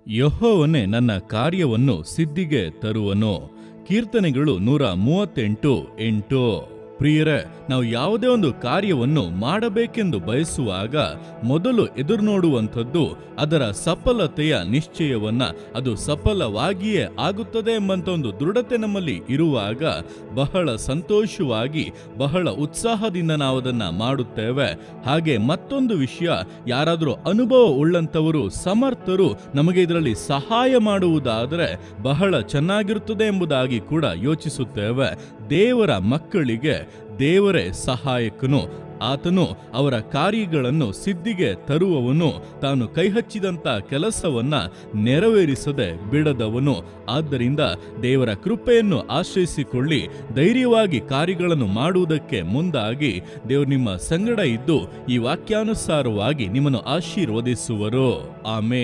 ಯೆಹೋವನೇ ನನ್ನ ಕಾರ್ಯವನ್ನು ಸಿದ್ಧಿಗೆ ತರುವನು. ಕೀರ್ತನೆಗಳು 138:8. ಪ್ರಿಯರೇ, ನಾವು ಯಾವುದೇ ಒಂದು ಕಾರ್ಯವನ್ನು ಮಾಡಬೇಕೆಂದು ಬಯಸುವಾಗ ಮೊದಲು ಎದುರು ನೋಡುವಂಥದ್ದು ಅದರ ಸಫಲತೆಯ ನಿಶ್ಚಯವನ್ನ. ಅದು ಸಫಲವಾಗಿಯೇ ಆಗುತ್ತದೆ ಎಂಬಂತ ಒಂದು ದೃಢತೆ ನಮ್ಮಲ್ಲಿ ಇರುವಾಗ ಬಹಳ ಸಂತೋಷವಾಗಿ ಬಹಳ ಉತ್ಸಾಹದಿಂದ ನಾವು ಅದನ್ನ ಮಾಡುತ್ತೇವೆ. ಹಾಗೆ ಮತ್ತೊಂದು ವಿಷಯ, ಯಾರಾದರೂ ಅನುಭವ ಉಳ್ಳಂಥವರು ಸಮರ್ಥರು ನಮಗೆ ಇದರಲ್ಲಿ ಸಹಾಯ ಮಾಡುವುದಾದರೆ ಬಹಳ ಚೆನ್ನಾಗಿರುತ್ತದೆ ಎಂಬುದಾಗಿ ಕೂಡ ಯೋಚಿಸುತ್ತೇವೆ. ದೇವರ ಮಕ್ಕಳಿಗೆ ದೇವರೇ ಸಹಾಯಕನು. ಆತನು ಅವರ ಕಾರ್ಯಗಳನ್ನು ಸಿದ್ಧಿಗೆ ತರುವವನು. ತಾನು ಕೈಹಚ್ಚಿದಂಥ ಕೆಲಸವನ್ನ ನೆರವೇರಿಸದೆ ಬಿಡದವನು. ಆದ್ದರಿಂದ ದೇವರ ಕೃಪೆಯನ್ನು ಆಶ್ರಯಿಸಿಕೊಳ್ಳಿ. ಧೈರ್ಯವಾಗಿ ಕಾರ್ಯಗಳನ್ನು ಮಾಡುವುದಕ್ಕೆ ಮುಂದಾಗಿ ದೇವರು ನಿಮ್ಮ ಸಂಗಡ ಇದ್ದು ಈ ವಾಕ್ಯಾನುಸಾರವಾಗಿ ನಿಮ್ಮನ್ನು ಆಶೀರ್ವದಿಸುವರು. ಆಮೆನ್.